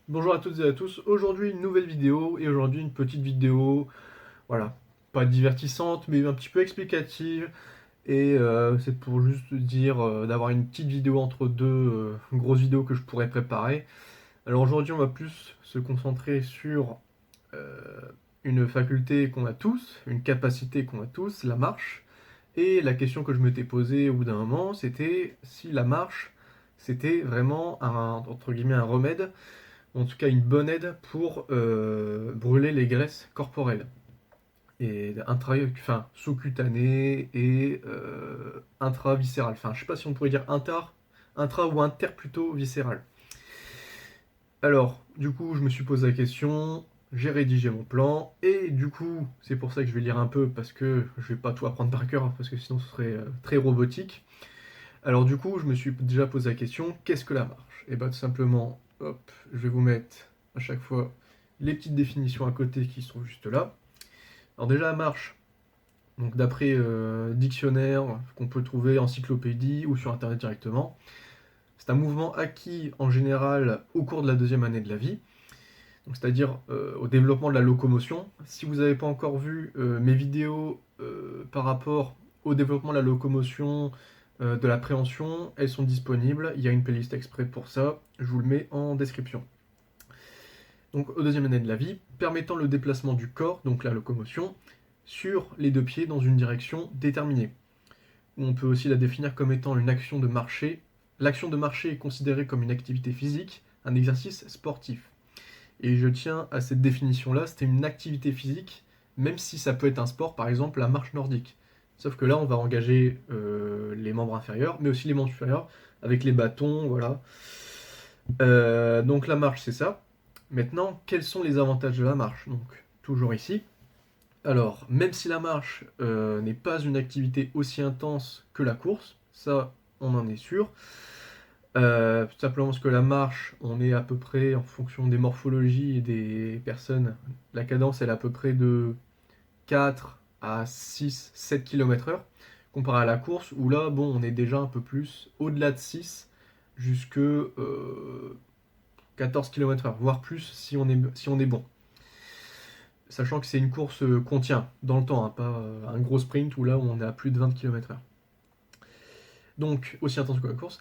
Bonjour à toutes et à tous, aujourd'hui une nouvelle vidéo et aujourd'hui une petite vidéo, voilà, pas divertissante mais un petit peu explicative et c'est pour juste dire d'avoir une petite vidéo entre deux grosses vidéos que je pourrais préparer. Alors aujourd'hui on va plus se concentrer sur euh, une faculté qu'on a tous, une capacité qu'on a tous, la marche. Et la question que je m'étais posée au bout d'un moment c'était si la marche c'était vraiment entre guillemets un remède, en tout cas une bonne aide pour brûler les graisses corporelles et enfin sous-cutanées et intra-viscérales. Enfin, je sais pas si on pourrait dire intra ou inter plutôt viscéral. Alors, du coup, je me suis posé la question, j'ai rédigé mon plan et du coup, c'est pour ça que je vais lire un peu parce que je vais pas tout apprendre par cœur parce que sinon ce serait très robotique. Alors du coup, je me suis déjà posé la question, qu'est-ce que la marche? Et bah tout simplement, hop, je vais vous mettre à chaque fois les petites définitions à côté qui sont juste là. Alors déjà la marche, donc d'après dictionnaire qu'on peut trouver encyclopédie ou sur internet directement, c'est un mouvement acquis en général au cours de la deuxième année de la vie, donc c'est-à-dire au développement de la locomotion. Si vous n'avez pas encore vu mes vidéos par rapport au développement de la locomotion, de la préhension, elles sont disponibles. Il y a une playlist exprès pour ça, je vous le mets en description. Donc au deuxième année de la vie, permettant le déplacement du corps, donc la locomotion, sur les deux pieds dans une direction déterminée. On peut aussi la définir comme étant une action de marcher. L'action de marcher est considérée comme une activité physique, un exercice sportif. Et je tiens à cette définition-là, c'était une activité physique, même si ça peut être un sport, par exemple la marche nordique. Sauf que là, on va engager les membres inférieurs, mais aussi les membres supérieurs, avec les bâtons, voilà. Donc la marche, c'est ça. Maintenant, quels sont les avantages de la marche? Donc, toujours ici. Alors, même si la marche n'est pas une activité aussi intense que la course, ça, on en est sûr. Tout simplement parce que la marche, on est à peu près, en fonction des morphologies et des personnes, la cadence elle est à peu près de 4 à 6, 7 km/h, comparé à la course, où là, bon, on est déjà un peu plus au-delà de 6, jusque 14 km/h, voire plus si on est bon. Sachant que c'est une course qu'on tient dans le temps, hein, pas un gros sprint où là on est à plus de 20 km/h. Donc, aussi intense que la course.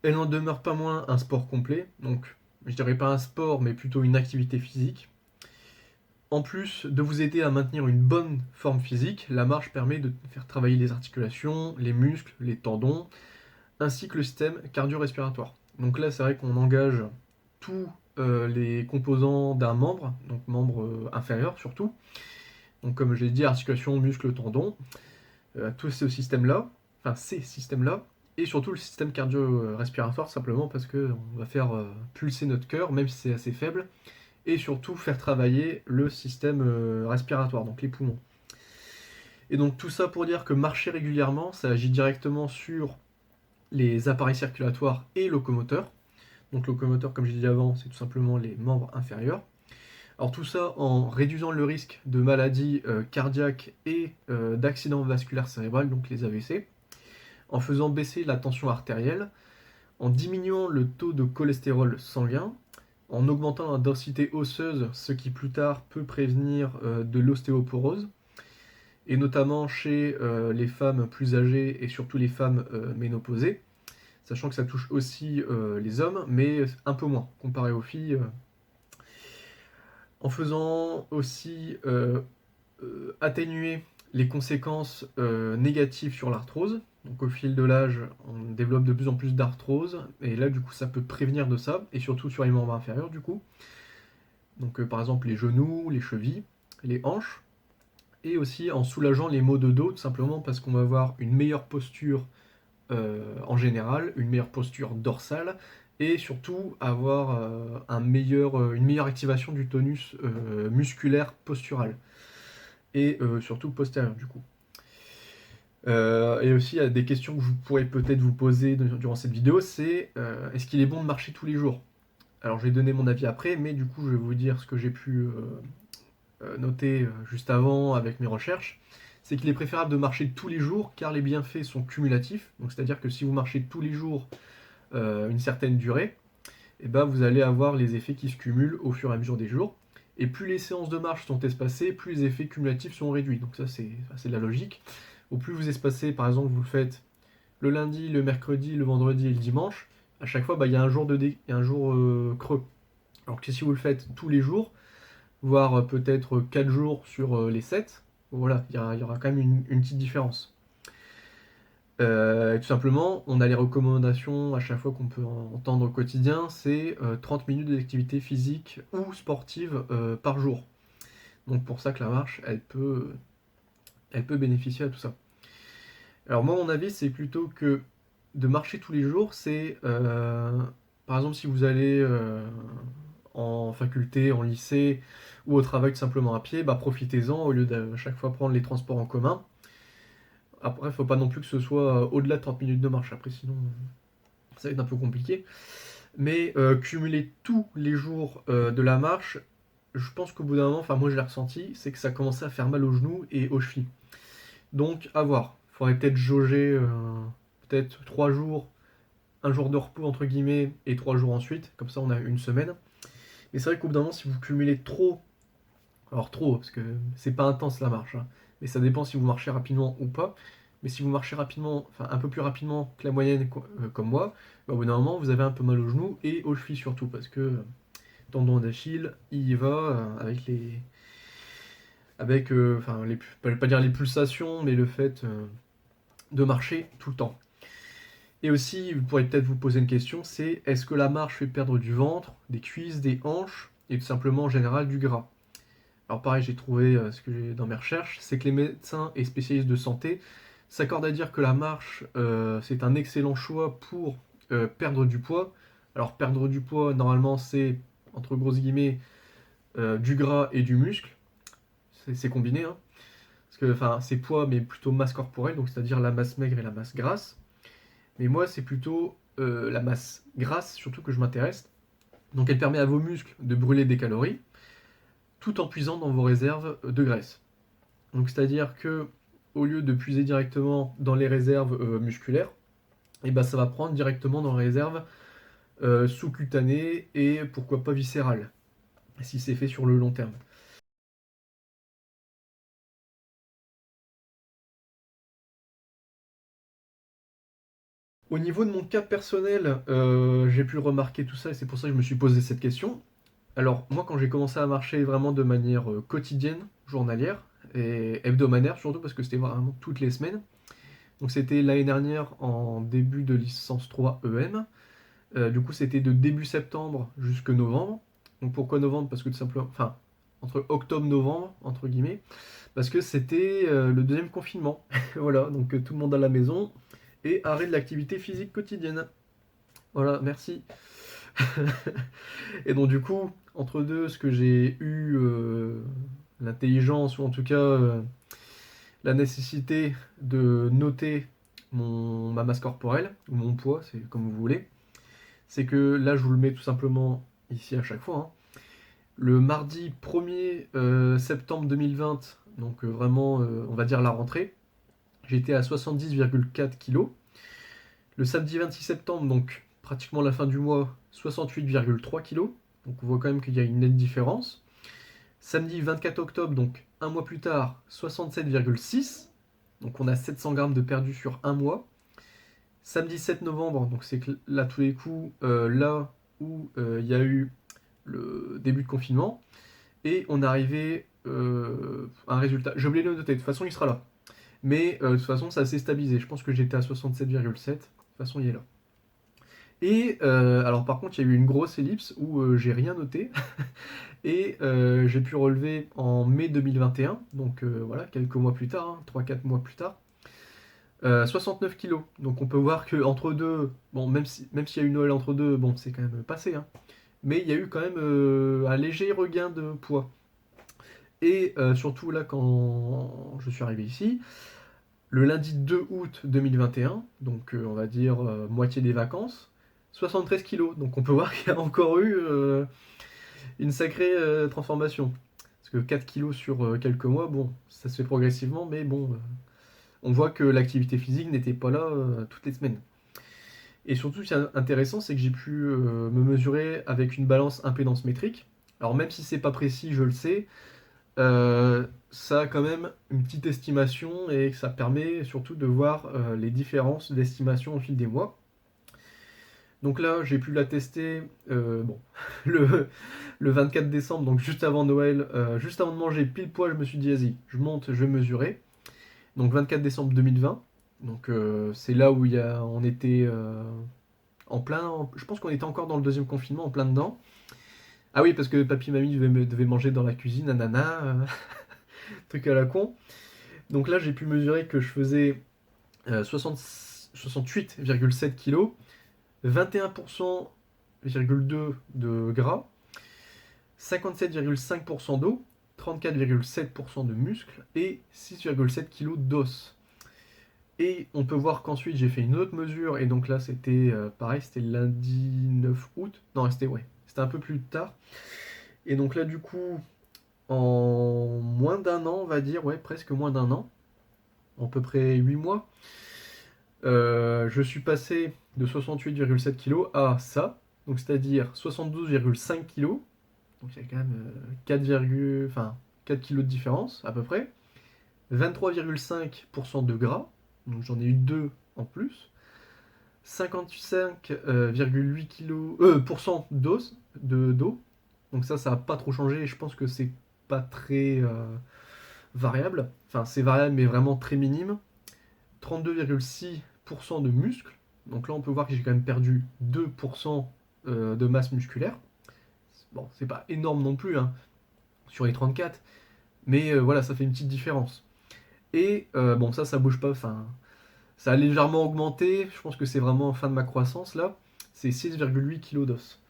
Elle n'en demeure pas moins un sport complet, donc je dirais pas un sport, mais plutôt une activité physique. En plus de vous aider à maintenir une bonne forme physique, la marche permet de faire travailler les articulations, les muscles, les tendons, ainsi que le système cardio-respiratoire. Donc là, c'est vrai qu'on engage tous les composants d'un membre, donc membre inférieur surtout. Donc comme je l'ai dit, articulations, muscles, tendons, tous ces systèmes-là, enfin ces systèmes-là, et surtout le système cardio-respiratoire, simplement parce qu'on va faire pulser notre cœur, même si c'est assez faible, et surtout faire travailler le système respiratoire, donc les poumons. Et donc tout ça pour dire que marcher régulièrement, ça agit directement sur les appareils circulatoires et locomoteurs. Donc locomoteur, comme j'ai dit avant, c'est tout simplement les membres inférieurs. Alors tout ça en réduisant le risque de maladies cardiaques et d'accidents vasculaires cérébrales, donc les AVC, en faisant baisser la tension artérielle, en diminuant le taux de cholestérol sanguin, en augmentant la densité osseuse, ce qui plus tard peut prévenir de l'ostéoporose, et notamment chez les femmes plus âgées et surtout les femmes ménopausées, sachant que ça touche aussi les hommes, mais un peu moins comparé aux filles. En faisant aussi atténuer les conséquences négatives sur l'arthrose. Donc au fil de l'âge, on développe de plus en plus d'arthrose, et là du coup ça peut prévenir de ça, et surtout sur les membres inférieurs du coup. Donc par exemple les genoux, les chevilles, les hanches, et aussi en soulageant les maux de dos, tout simplement parce qu'on va avoir une meilleure posture en général, une meilleure posture dorsale, et surtout avoir une meilleure activation du tonus musculaire postural, et surtout postérieur du coup. Et aussi, il y a des questions que vous pourrez peut-être vous poser durant cette vidéo, c'est est-ce qu'il est bon de marcher tous les jours? Alors je vais donner mon avis après, mais du coup je vais vous dire ce que j'ai pu noter juste avant avec mes recherches. C'est qu'il est préférable de marcher tous les jours car les bienfaits sont cumulatifs. Donc c'est-à-dire que si vous marchez tous les jours une certaine durée, et ben vous allez avoir les effets qui se cumulent au fur et à mesure des jours. Et plus les séances de marche sont espacées, plus les effets cumulatifs sont réduits. Donc ça, c'est de la logique. Au plus vous espacez, par exemple, vous le faites le lundi, le mercredi, le vendredi et le dimanche, à chaque fois, bah, il y a un jour, il y a un jour creux. Alors que si vous le faites tous les jours, voire peut-être 4 jours sur les 7, voilà, il y aura quand même une petite différence. Tout simplement, on a les recommandations à chaque fois qu'on peut entendre au quotidien, c'est 30 minutes d'activité physique ou sportive par jour. Donc pour ça que la marche, elle peut bénéficier à tout ça. Alors moi, mon avis, c'est plutôt que de marcher tous les jours, c'est par exemple si vous allez en faculté, en lycée ou au travail tout simplement à pied, bah profitez-en au lieu de chaque fois prendre les transports en commun. Après, il faut pas non plus que ce soit au-delà de 30 minutes de marche, après sinon ça va être un peu compliqué. Mais cumuler tous les jours de la marche, je pense qu'au bout d'un moment, enfin moi je l'ai ressenti, c'est que ça commençait à faire mal aux genoux et aux chevilles. Donc à voir. Il faudrait peut-être jauger peut-être 3 jours, un jour de repos entre guillemets et 3 jours ensuite, comme ça on a une semaine. Mais c'est vrai qu'au bout d'un moment, si vous cumulez trop, alors trop, parce que c'est pas intense la marche, hein, mais ça dépend si vous marchez rapidement ou pas. Mais si vous marchez rapidement, enfin un peu plus rapidement que la moyenne comme moi, bah, au bout d'un moment vous avez un peu mal aux genoux et aux chevilles surtout, parce que tendon d'Achille, il y va avec les. Avec, enfin, pas dire les pulsations, mais le fait de marcher tout le temps. Et aussi, vous pourriez peut-être vous poser une question, c'est est-ce que la marche fait perdre du ventre, des cuisses, des hanches, et tout simplement en général du gras? Alors pareil, j'ai trouvé ce que j'ai dans mes recherches, c'est que les médecins et spécialistes de santé s'accordent à dire que la marche, c'est un excellent choix pour perdre du poids. Alors perdre du poids, normalement, c'est, entre grosses guillemets, du gras et du muscle. C'est combiné, hein. Parce que, enfin, c'est poids, mais plutôt masse corporelle, donc c'est-à-dire la masse maigre et la masse grasse. Mais moi, c'est plutôt la masse grasse, surtout que je m'intéresse. Donc elle permet à vos muscles de brûler des calories, tout en puisant dans vos réserves de graisse. Donc c'est-à-dire que au lieu de puiser directement dans les réserves musculaires, et ben ça va prendre directement dans les réserves sous-cutanées et pourquoi pas viscérales, si c'est fait sur le long terme. Au niveau de mon cas personnel, j'ai pu remarquer tout ça et c'est pour ça que je me suis posé cette question. Alors moi quand j'ai commencé à marcher vraiment de manière quotidienne, journalière et hebdomadaire surtout parce que c'était vraiment toutes les semaines. Donc c'était l'année dernière en début de licence 3 EM. Du coup c'était de début septembre jusque novembre. Donc pourquoi novembre? Parce que tout simplement, enfin entre octobre-novembre entre guillemets, parce que c'était le deuxième confinement. Voilà, donc tout le monde à la maison et arrêt de l'activité physique quotidienne. Voilà, merci. Et donc du coup, entre deux, ce que j'ai eu l'intelligence, ou en tout cas la nécessité de noter ma masse corporelle, ou mon poids, c'est comme vous voulez, c'est que là, je vous le mets tout simplement ici à chaque fois, hein. Le mardi 1er septembre 2020, donc vraiment, on va dire la rentrée, j'étais à 70,4 kg. Le samedi 26 septembre, donc pratiquement la fin du mois, 68,3 kg. Donc on voit quand même qu'il y a une nette différence. Samedi 24 octobre, donc un mois plus tard, 67,6. Donc on a 700 grammes de perdu sur un mois. Samedi 7 novembre, donc c'est là tous les coups, là où il y a eu le début de confinement. Et on est arrivé à un résultat. J'ai oublié de le noter, de toute façon il sera là. Mais de toute façon ça s'est stabilisé. Je pense que j'étais à 67,7. De toute façon il est là. Et alors par contre, il y a eu une grosse ellipse où j'ai rien noté. Et j'ai pu relever en mai 2021, donc voilà, quelques mois plus tard, hein, 3-4 mois plus tard, 69 kilos. Donc on peut voir que entre deux, bon, même s'il y a eu Noël entre deux, bon, c'est quand même passé, hein, mais il y a eu quand même un léger regain de poids. Et surtout là, quand je suis arrivé ici, le lundi 2 août 2021, donc on va dire moitié des vacances, 73 kilos. Donc on peut voir qu'il y a encore eu une sacrée transformation. Parce que 4 kilos sur quelques mois, bon, ça se fait progressivement, mais bon, on voit que l'activité physique n'était pas là toutes les semaines. Et surtout, ce qui est intéressant, c'est que j'ai pu me mesurer avec une balance impédance métrique. Alors même si c'est pas précis, je le sais, ça a quand même une petite estimation et ça permet surtout de voir les différences d'estimation au fil des mois. Donc là, j'ai pu la tester bon, le 24 décembre, donc juste avant Noël, juste avant de manger pile poil, je me suis dit, vas-y, je monte, je vais mesurer. Donc 24 décembre 2020, donc c'est là où on était en plein, je pense qu'on était encore dans le deuxième confinement, en plein dedans. Ah oui, parce que papy et mamie devaient manger dans la cuisine, nanana, truc à la con. Donc là, j'ai pu mesurer que je faisais 68,7 kg, 21,2% de gras, 57,5% d'eau, 34,7% de muscles et 6,7 kg d'os. Et on peut voir qu'ensuite j'ai fait une autre mesure, et donc là c'était pareil, c'était lundi 9 août. Non, c'était un peu plus tard. Et donc là du coup, en moins d'un an, on va dire, ouais, presque moins d'un an, à peu près 8 mois, je suis passé de 68,7 kg à ça, donc c'est-à-dire 72,5 kg. Donc il y a quand même 4 kg de différence à peu près. 23,5% de gras, donc j'en ai eu 2 en plus. 55,8 kg d'eau. Donc ça n'a pas trop changé et je pense que c'est pas très variable. Enfin, c'est variable mais vraiment très minime. 32,6% de muscles. Donc là, on peut voir que j'ai quand même perdu 2% de masse musculaire. Bon, c'est pas énorme non plus, hein, sur les 34, mais voilà, ça fait une petite différence. Et bon, ça bouge pas, enfin, ça a légèrement augmenté, je pense que c'est vraiment en fin de ma croissance là, c'est 6,8 kg d'os.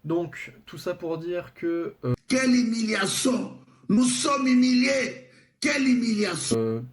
Donc, tout ça pour dire que... Quelle humiliation! Nous sommes humiliés! Quelle humiliation!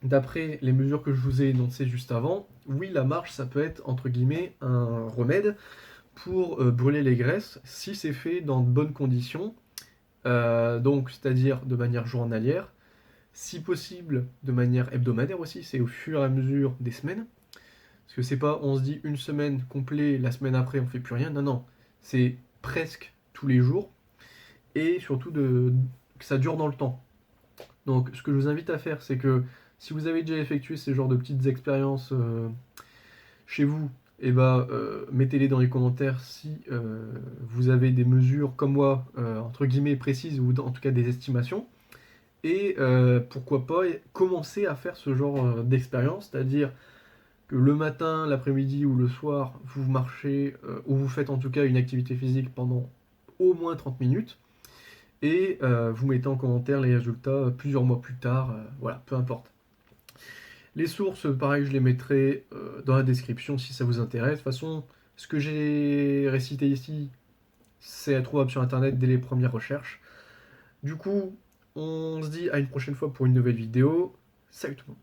D'après les mesures que je vous ai énoncées juste avant, oui, la marche, ça peut être, entre guillemets, un remède pour brûler les graisses, si c'est fait dans de bonnes conditions, donc c'est-à-dire de manière journalière, si possible de manière hebdomadaire aussi, c'est au fur et à mesure des semaines, parce que c'est pas on se dit une semaine complète, la semaine après on fait plus rien, non, non, c'est presque tous les jours, et surtout que ça dure dans le temps. Donc ce que je vous invite à faire, c'est que si vous avez déjà effectué ces genres de petites expériences chez vous, et mettez-les dans les commentaires si vous avez des mesures comme moi, entre guillemets précises, ou en tout cas des estimations. Et pourquoi pas commencer à faire ce genre d'expérience, c'est-à-dire que le matin, l'après-midi ou le soir, vous marchez, ou vous faites en tout cas une activité physique pendant au moins 30 minutes, et vous mettez en commentaire les résultats plusieurs mois plus tard, voilà, peu importe. Les sources, pareil, je les mettrai dans la description si ça vous intéresse. De toute façon, ce que j'ai récité ici, c'est trouvable sur internet dès les premières recherches. Du coup, on se dit à une prochaine fois pour une nouvelle vidéo. Salut tout le monde!